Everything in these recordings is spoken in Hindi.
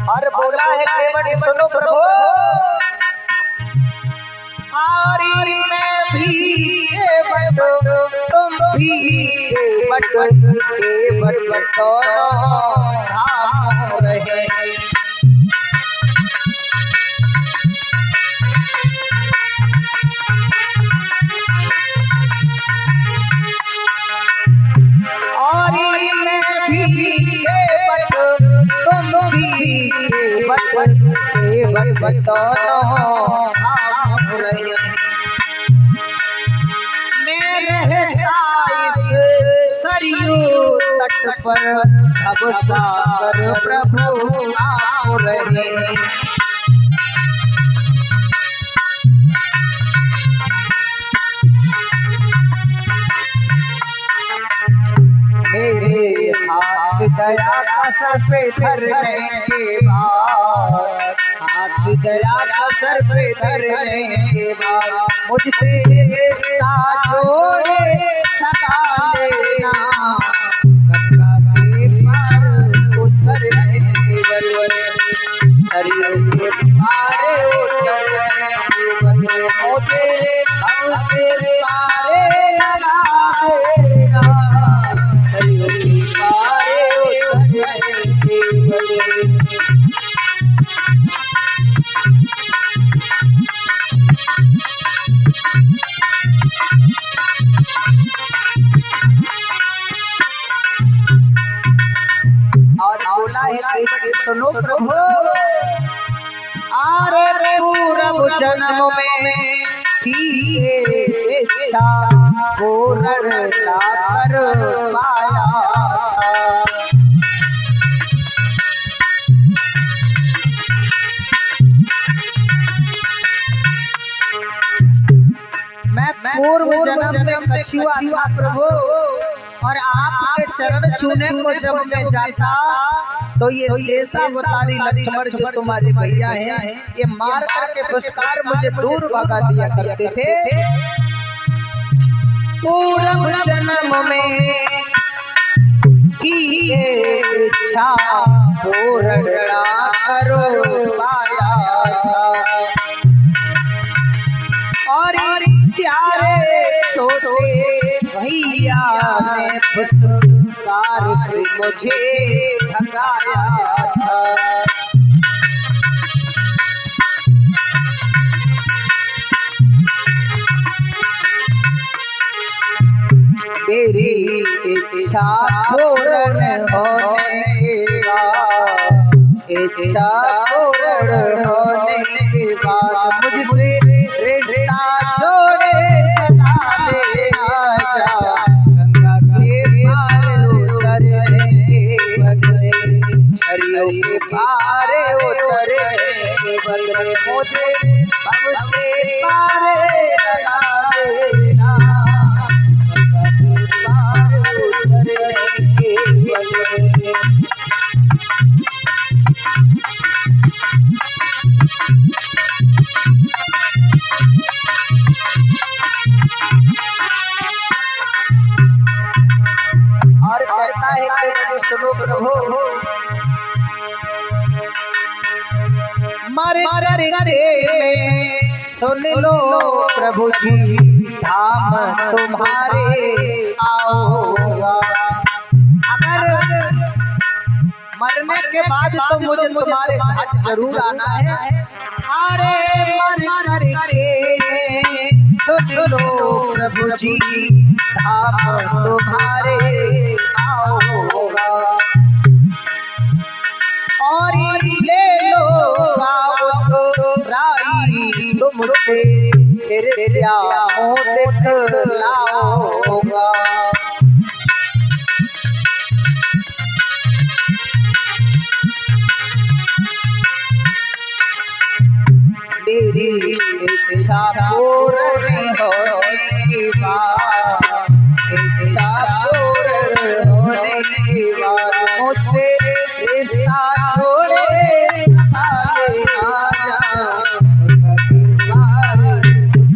और बोला है केवट सुनो प्रभु, आरी मैं भी केवट तुम भी केवट, केवट दोनों धाम रहे। आरी मैं भी केवट तुम भी केवट, केवट दोनों धाम रहे। मैं रहता इस सरयू तट पर, अब सागर प्रभु आप रहे। मेरे हाथ दया का सर पे धरने के बाद, हाथ दया का सर पे धरने के बाद, मुझसे रिश्ता जोड़े सदा लेना, गंगा के पार उतरने के बदले, सरयू के पार उतरने के बदले, मुझे हमसे पारे लगा देना, सरयू के पार उतरने के बदले। और बोला है केवट सुनो प्रभु, आरे पूर्व जन्म में थी इच्छा पूर्ण ना कर पाया था। मैं पूर्व जन्म में कछुआ था प्रभु, और आपके चरण छूने को जब मैं जाता तो ये शेषावतारी लक्ष्मण जो तुम्हारे भैया हैं, ये मार करके पुष्कार मुझे दूर भगा दिया करते थे। पूर्व जन्म में थी ये इच्छा पूर्ण ना करो पाया था, और प्यारे छोटे भैया ने पुष्कार से मुझे भगाया था। मेरी इच्छा पूर्ण होने के बाद, इच्छा पूर्ण होने के बाद, मुझसे रिश्ता जोड़े सदा लेना जा, गंगा के पार उतरने के बदले, सरयू के पार उतरने के बदले, मुझे हमसे पार लगा देना, गंगा के पार उतरने के बदले। और कहता है कि सुनो प्रभु, मर करके सुन लो प्रभु जी, धाम तुम्हारे आओगा। अगर मरने के बाद तो मुझे तुम्हारे घाट जरूर आना है। अरे मर करके सुन लो प्रभु जी, धाम तुम्हारे आओगा, और ले लो राई तुमसे, फिर क्या मुँह दिखलाओगा। मेरी इच्छा पूर्ण होने के बाद, इच्छा पूर्ण होने के बाद, मुझसे रिश्ता छोड़े आ जा,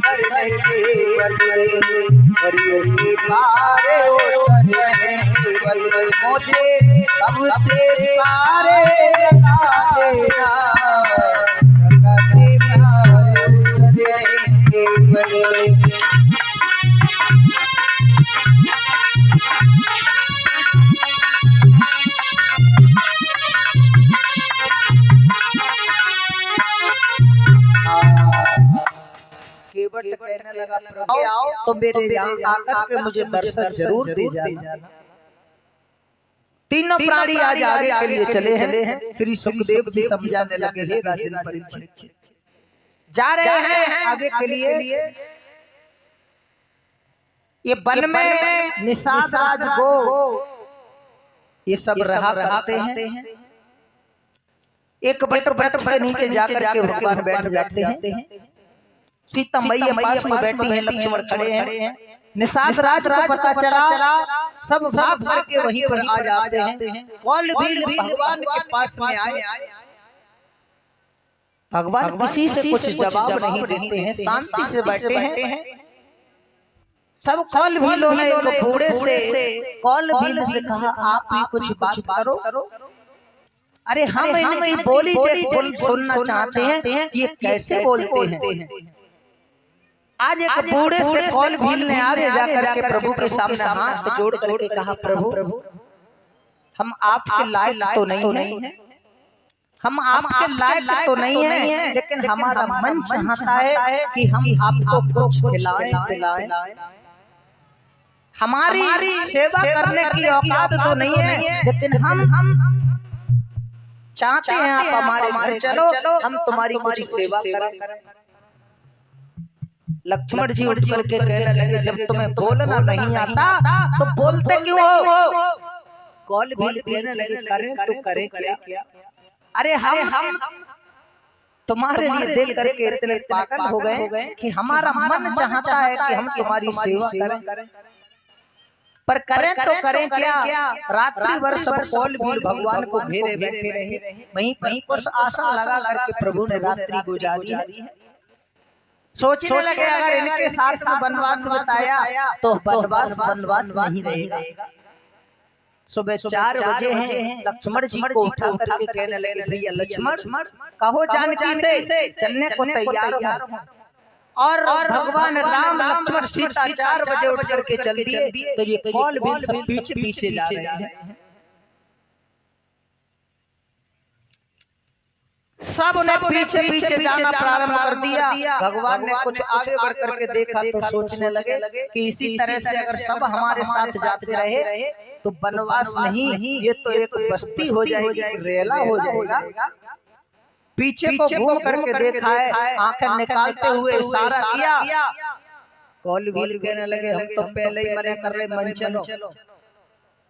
करने के बदले, सरयू के पार उतरने के बदले, मुझे सबसे प्यारे लगा देना गंगा के प्यारे उतरेंगे बड़े। केवट कहने लगा प्रभु तो मेरे यहाँ आकर के मुझे दर्शन जरूर दे जाना। तीनों प्राणी आज आगे के लिए चले हैं। श्री सुखदेव जी समझाने लगे, हे राजन परीक्षित जा रहे हैं आगे के लिए। ये वन में निषाद राज गो ये सब रहा करते हैं। एक बट वृक्ष के नीचे जाकर के भगवान बैठ जाते हैं। सीता मैया पास में बैठी हैं, लक्ष्मण खड़े हैं। निषाद राज को पता चला, सब भाग करके वहीं पर आ जाते हैं। कौल भी भगवान के पास में आए। भगवान किसी से कुछ जवाब नहीं देते हैं, शांति से बैठे हैं। सब कौल भीलों ने एक बूढ़े से कौल भील से कहा, आप ही कुछ बात करो। अरे हम इनकी बोली देख सुनना चाहते हैं कि ये कैसे बोलते हैं। आज एक बूढ़े से कौल भील ने आगे जाकर के प्रभु के सामने हाथ जोड़ करके कहा, प्रभु हम आपके लायक तो नहीं हैं, हम आपके लायक तो नहीं हैं, लेकिन हमारा मन चाहता है कि हम आपको कुछ खिलाएं पिलाएं। हमारी सेवा करने की औकात तो नहीं है, लेकिन हम चाहते हैं आप हमारे घर चलो, हम तुम्हारी कुछ सेवा करें। लक्ष्मण जी उठ करके कहने लगे, जब तुम्हें बोलना नहीं आता तो बोलते क्यों हो? कौल भील कहने लगे, करें तो करें क्या? अरे हम तुम्हारे लिए दिल करके इतने पागल हो गए कि हमारा मन चाहता है कि हम तुम्हारी सेवा करें, पर करें तो करें क्या? रात्रि भर सब कौल भील भगवान को घेरे बैठे रहे। वहीं पर कुछ आसन लगा करके प्रभु ने रात्रि गुजारी है। सोचने लगे, अगर इनके साथ में वनवास बताया तो वनवास नहीं रहेगा। सुबह 4 बजे हैं, लक्ष्मण जी को उठा करके कहने लगे, भैया लक्ष्मण कहो जानकी से चलने को तैयार हो। और भगवान राम लक्ष्मण सीता 4 बजे उठ करके चल दिए। तो ये कौल भील सब पीछे पीछे जा रहे हैं। सब ने पीछे पीछे जाना प्रारंभ कर दिया। भगवान ने कुछ आगे बढ़ करके देखा तो सोचने लगे कि इसी तरह से अगर सब हमारे साथ जाते रहे तो वनवास नहीं, ये तो एक बस्ती हो जाएगी, रेला हो जाएगा। पीछे को घूम करके देखा है, आंखें निकालते हुए इशारा किया। कौल भील कहने लगे, हम तो पहले ही मना कर रहे, मन चलो।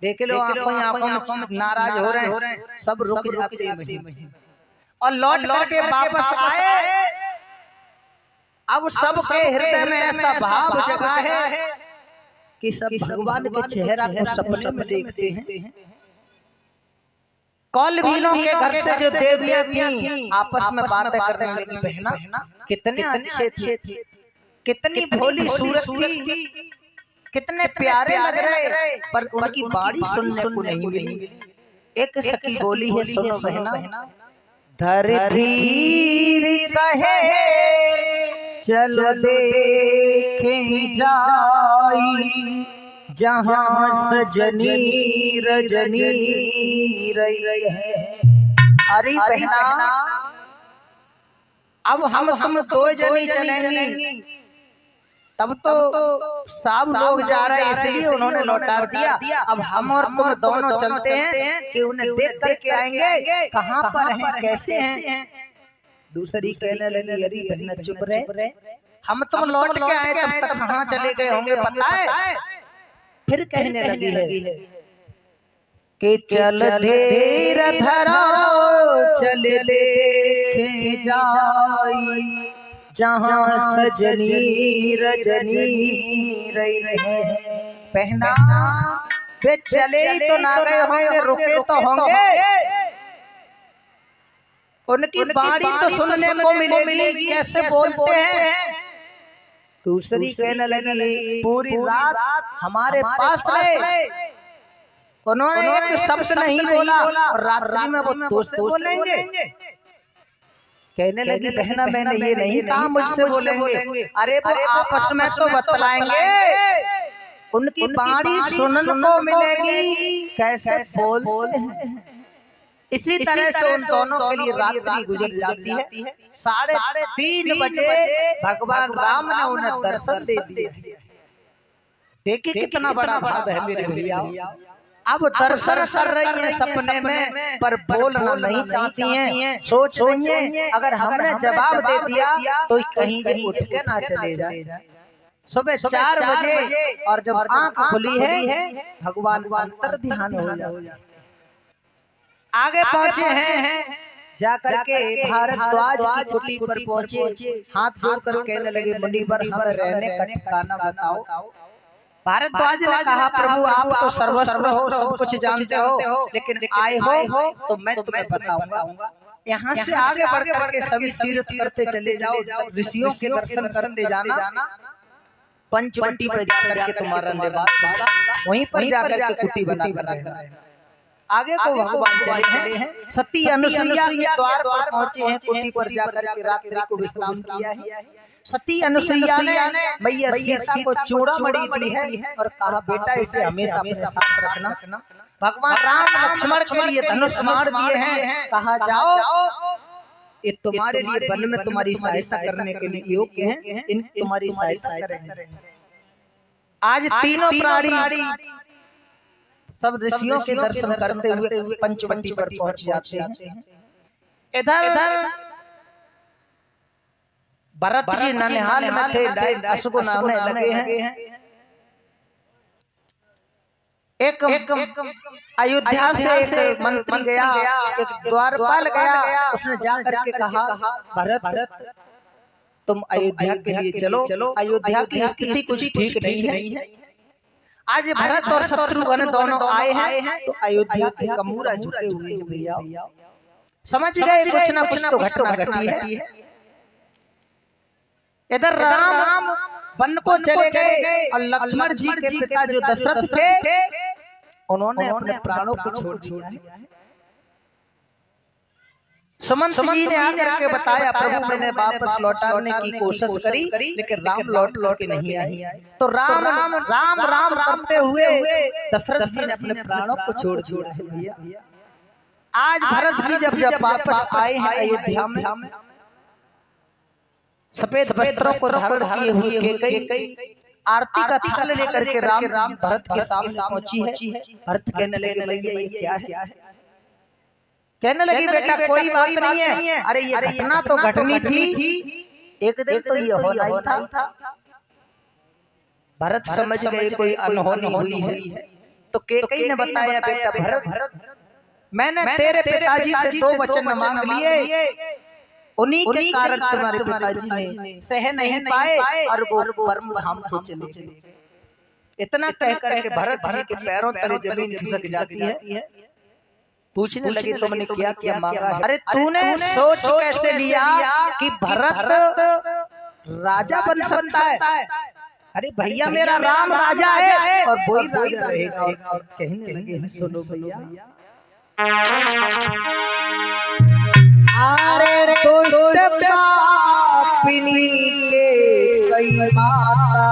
देख लो आंखों में नाराज हो रहे हैं, सब रुक जाते हैं और लौट करके वापस आए। अब सबके हृदय में ऐसा भाव जगा है कि सब भगवान के चेहरा को सपने में देखते हैं। कौल भीलों के घर से जो देवियां थी आपस में बातें करने लगी, बहना कितने अच्छे थे, कितनी भोली सूरत थी, कितने प्यारे लग रहे, पर उनकी बाणी सुनने को नहीं मिली। एक सखी बोली है, सुनो बहना, धर धीर कहे चलो देखें जाई, जहाँ सजनी रजनी रही है। अरे बहना अब हम तुम 2 जनी चलेंगी, तब तो सब लोग जा रहे हैं इसलिए उन्होंने लौटा दिया। अब हम और तुम दोनों चलते हैं कि उन्हें देख करके आएंगे कहाँ पर हैं, कैसे हैं। दूसरी कहने लगी, अरे बहना चुप रहे, हम तुम लौट के आए तब तक कहाँ चले गए होंगे पता है। फिर कहने लगी है कि चल धीर धरो चल देखे जाई, जहाँ सजनी रजनी रही है। पहना वे चले ही तो ना गए होंगे, रुके तो होंगे, उनकी बाणी तो सुनने को मिलेगी, कैसे बोलते हैं। दूसरी कहने लगी, पूरी रात हमारे पास रहे, उन्होंने एक शब्द नहीं बोला और रात्रि में वो तो से बोलेंगे। कहने लगी बहना मैंने ये नहीं कहा मुझसे बोलेंगे, अरे वो आपस में तो बतलाएंगे, उनकी बाणी सुनने को मिलेगी कैसे बोलते हैं। इसी तरह से उन दोनों के लिए रात्रि गुजर जाती है। 3:30 बजे भगवान राम ने उन्हें दर्शन दे दिया। देखिए कितना बड़ा भाव है मेरे भैया। अब दर्शन कर रही हैं सपने में, पर बोलना नहीं चाहती हैं। सोच रही हैं अगर हमने जवाब दे दिया तो कहीं ये उठ के ना चले जाए। सुबह 4 बजे और जब आंख खुली है भगवान अंतर ध्यान हो जाए। आगे पहुंचे हैं, जाकर के भारद्वाज की कुटी पर पहुंचे, हाथ जोड़कर कहने लगे मुनिवर हमें रहने का ठिकाना बताओ। भारद्वाज ने कहा प्रभु आप तो सर्वस्त्र हो, सब कुछ जानते हो, लेकिन आए हो तो मैं तुम्हें बताऊंगा। यहाँ से आगे बढ़ करके सभी तीर्थ करते चले जाओ, ऋषियों के दर्शन करते जाना, पंचवटी पर जाकर के तुम्हारा निवास होगा, वहीं पर जाकर के कुटी बनाकर रहना। आगे को भगवान चले हैं, सती अनुसुईया के द्वार पर पहुंचे हैं, कुटी पर जाकर के रात्रि को विश्राम किया है। सती अनुसुईया ने मैया सीता को चूड़ामणि दी है और कहा बेटा इसे हमेशा अपने साथ रखना। भगवान राम लक्ष्मण के लिए धनुष मार दिए हैं, कहा जाओ ये तुम्हारे लिए वन में तुम्हारी सहायता करने के लिए योग्य हैं, इन तुम्हारी सहायता करेंगे। आज तीनों प्राणी सब ऋषियों के दर्शन करते हुए पंचवटी पर पहुंच जाते हैं। इधर भरत जी ननिहाल में थे, अशुभ नामने लगे हैं। एक अयोध्या से एक मंत्री गया, एक द्वारपाल गया, उसने जाकर के कहा भरत तुम अयोध्या के लिए चलो, अयोध्या की स्थिति कुछ ठीक नहीं है। आज भरत और शत्रुघ्न दोनों आए हैं तो अयोध्या के कमूरा झुके हुए हैं भैया। समझ गए कुछ ना कुछ तो घटना घटी है। इधर राम वन को चले गए और लक्ष्मण जी के पिता जो दशरथ थे उन्होंने अपने प्राणों को छोड़ दिया है। सुमंत जी ने आकर के बताया प्रभु मैंने वापस लौटाने की कोशिश करी लेकिन राम लौट के नहीं आए। तो राम राम करते हुए दशरथ जी ने अपने प्राणों को छोड़ दिया है भैया। आज भरत जी जब वापस आए हैं अयोध्या में, सफेद वस्त्रों को धारण किए हुए कई आरती का थाल लेकर के राम भरत के सामने पहुंची है। भरत कहने लगे भैया ये क्या है? कहने लगी बेटा कोई बात नहीं है, अरे ये घटना तो घटनी थी, एक दिन तो ये होना ही था। भरत समझ गए कोई अनहोनी हुई है। तो कैकेयी ने बताया बेटा भरत मैंने तेरे पिताजी से 2 वचन मांग लिए, उन्हीं के कारण तुम्हारे पिताजी ने सह नहीं पाए और वो परम धाम को चले गए। इतना कह करके भरत जी के पैरों तले जमीन खिसक जाती है। पूछने लगे तुमने क्या क्या मांगा है? अरे तूने सोच कैसे लिया कि भरत राजा बन सकता है? अरे भैया मेरा राम राजा है और वही राजा रहेगा। और कहने लगे सुनो भैया, अरे दुष्ट पापिनी के कई माता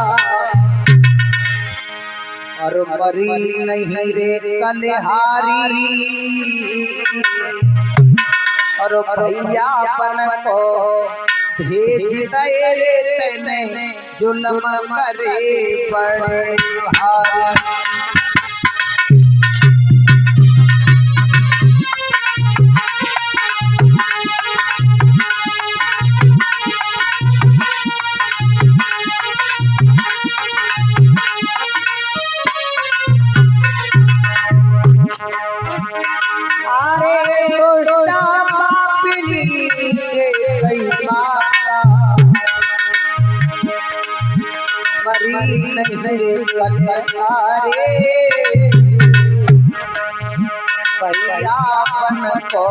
और मरी नहीं रे कलिहारी, और भैयापन को भेज दे तेने जुल्म करे बड़े भारी। भैयापन को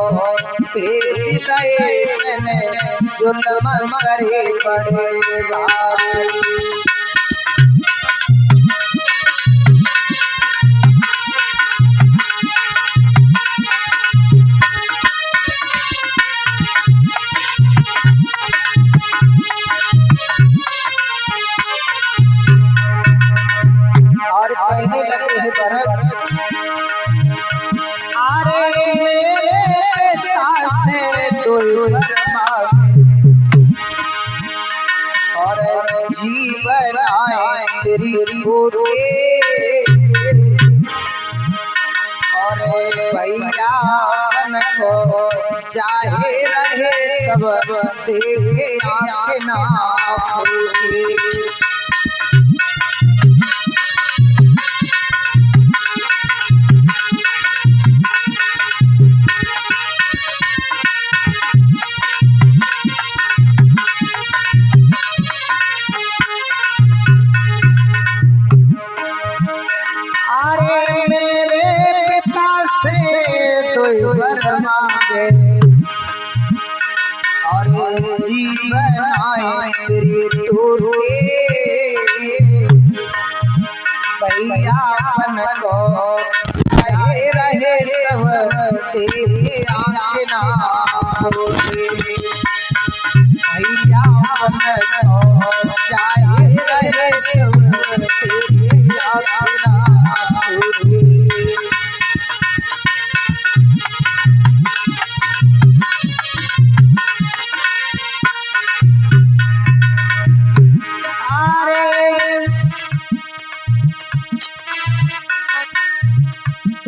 भेज दे तेने जुल्म करे बड़े भारी। मीरपुर के और भैया बन को चाहे रहे तब देखे आंखें ना खोले। और जीवन आए तेरे टूट के भैया बन को चाहे रहे तब तेरे आंखें ना खोले। भैया बन को चाहे रहे तब तेरे आंखें ना खोले।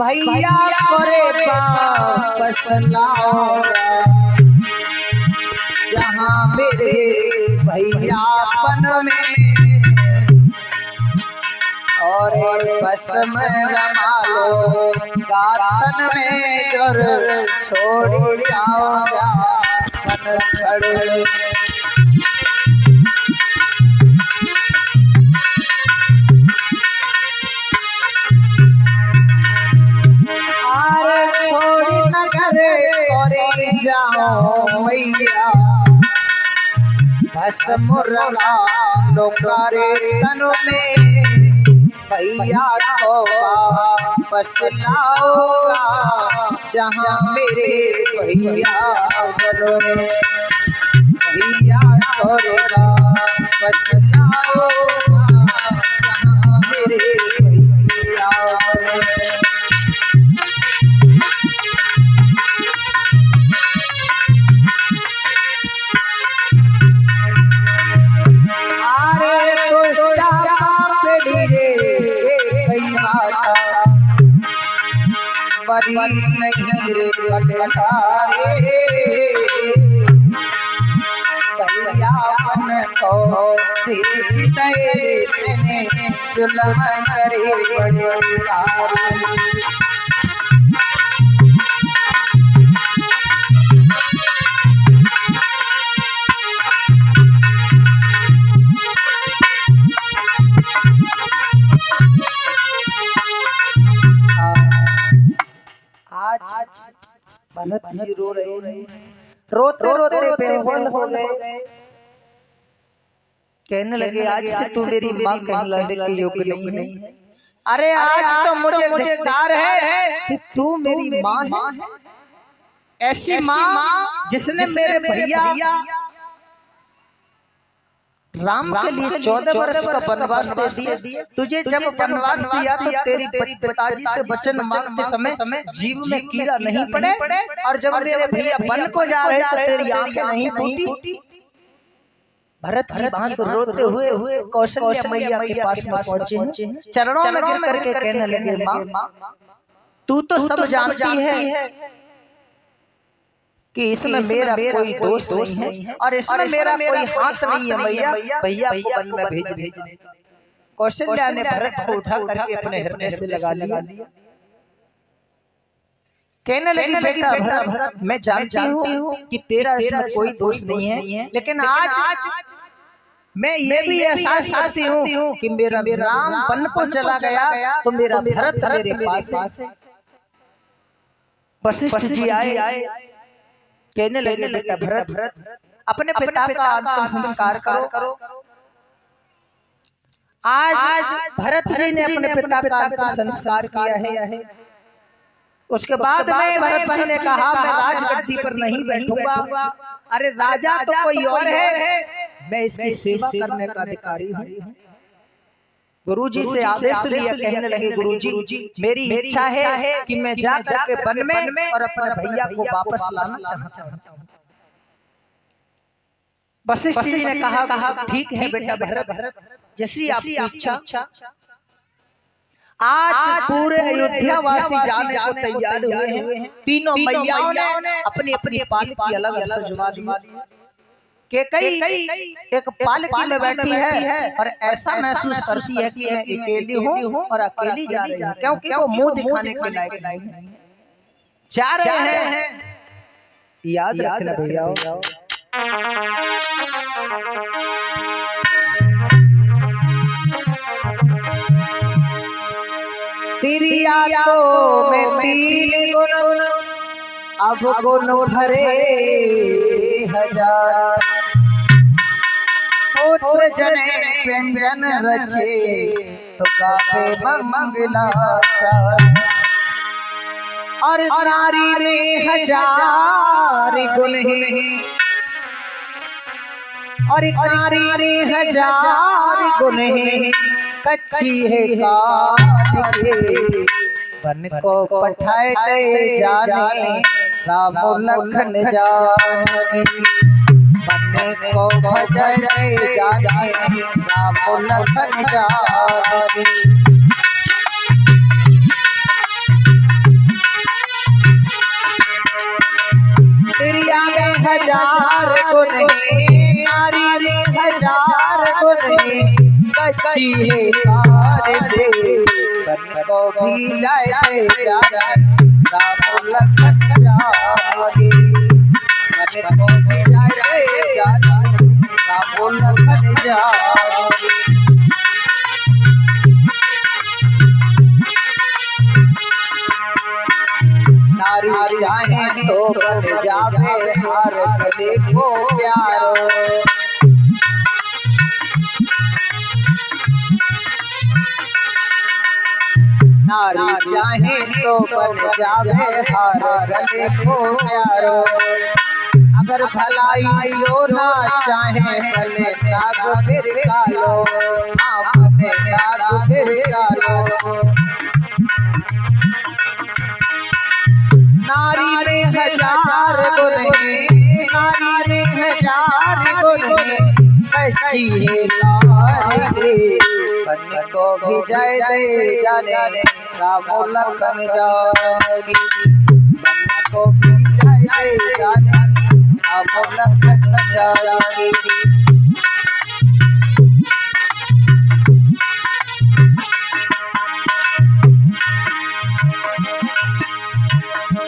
भैया करे वापस लाओगा जहाँ मेरे भैयापन में और बस में रमा लो गातन में जर छोड़ जाओगा मन छड़। जाओ मैया भस्म रंगा लोकारे तन में भैया को वापस लाओगा जहाँ मेरे भैया बनो में भैया को वापस लाओगा जहाँ मेरे भैया बनो में। बरी नहीं रे कटारे भैया बन को भेज दे तेने जुल्म करे बड़े यारे। भरत जी रो रहे हैं, रोते रोते बेहोश हो गए। कहने लगे आज से तू मेरी माँ कहलाने के योग्य नहीं। अरे आज तो मुझे धिक्कार है कि तू मेरी माँ है, ऐसी माँ जिसने मेरे भैया राम के लिए 14 वर्ष का वनवास दे दिया। तुझे जब वनवास दिया तो तेरी पिताजी से वचन मांगते समय जीव में कीड़ा नहीं पड़े, और जब मेरे भैया वन को जा रहे तो तेरी आंखें नहीं टूटी। भरत जी वहां से रोते हुए कौशल्या मैया के पास में पहुंचे, चरणों में गिर करके कहने लगे माँ तू तो सब जानती है कि इसमें मेरा कोई दोष नहीं है और इसमें मेरा कोई हाथ नहीं है मैया, भैया को वन में भेज दे। कौशल्या ने भरत को उठा करके अपने हृदय से लगा लिया। कहने लगी बेटा भरत मैं जानती हूँ कि तेरा इसमें कोई दोष नहीं है, लेकिन आज मैं ये भी एहसास करती हूँ कि मेरा राम वन को चला गया तो मेरा भरत मेरे पास है। वशिष्ठ जी आए, कहने लगे बेटा भरत अपने पिता का अंतिम संस्कार करो। आज भरत जी ने अपने पिता का अंतिम संस्कार किया है। उसके बाद में भरत जी ने कहा मैं राजगद्दी पर नहीं बैठूंगा। अरे राजा तो कोई और है, मैं इसकी सेवा करने का अधिकारी हूँ। गुरुजी से आदेश लिया, कहने लगे गुरुजी मेरी इच्छा है कि मैं जाकर के वन में और अपने भैया को वापस लाना चाहता हूँ। वशिष्ठ जी ने कहा ठीक है बेटा भरत, जैसी आपकी इच्छा। आज पूरे अयोध्या वासी जाने को तैयार हुए हैं। तीनों मैयाओं ने अपनी अपनी पालकी अलग अलग सजवा दी। के कई एक पालकी में बैठी है और ऐसा महसूस करती है कि मैं अकेली हूँ और अकेली जा रही हूँ, क्योंकि वो मुंह दिखाने के लायक नहीं है। जा रहे हैं, याद रखना भैया। तेरी यादों में तीन गुण अब गुण भरे हजार, पुत्र जने व्यंजन रचे तो गावे मंगलाचार। और नारी में हजार गुण है, और नारी में हजार गुण है, कच्ची है काट के बन को पठाए दे जाने राम लखन जानकी। बन को भजाए दे जाने राम लखन जानकी। त्रिया में हजार गुण है, नारी में हजार गुण है, कच्ची है कार दे बन को भी जाए जाने राम लखन जानकी। बन को भी जाए जाने राम लखन जानकी। नारी चाहे तो बन जावे हार गले को प्यारो। नारी चाहे तो बन जावे हार गले को प्यारो। अगर भलाई जो ना चाहे बने नाग फिर कालो, बने नाग फिर कालो। नारी में हजार गुण है, नारी में हजार गुण है, कच्ची है कार दे बन को भी जाए दे जाने राम लखन जानकी। बन को भी जाए दे जाने राम लखन जानकी।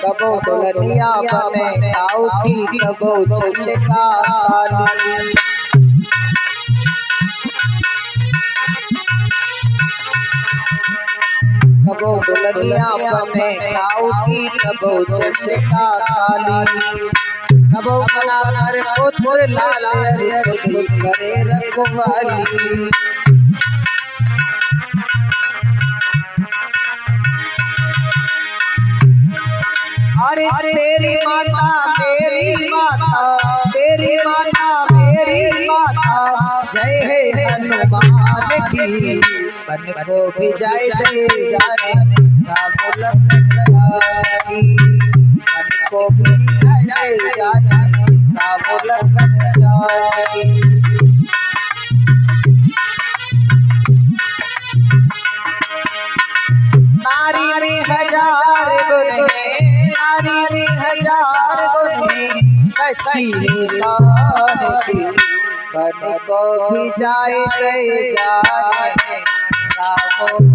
कबो दुल्हनिया बने आउखी, कबो चचका काली। कबो दुल्हनिया बने आउखी, कबो चचका काली। कबो बना कर पुत्र लाल हरि करे रघुवाली। अरे तेरी माता मेरी माता, तेरी माता मेरी माता, जय है हनुमान की। बन को भी जाए दे जाने राम लखन जानकी। बन को भी जाए दे जाने राम लखन जानकी। नारी में हजार गुण है, नारी में हजार गुण है, कच्ची है कार दे बन को भी जाए दे जाने राम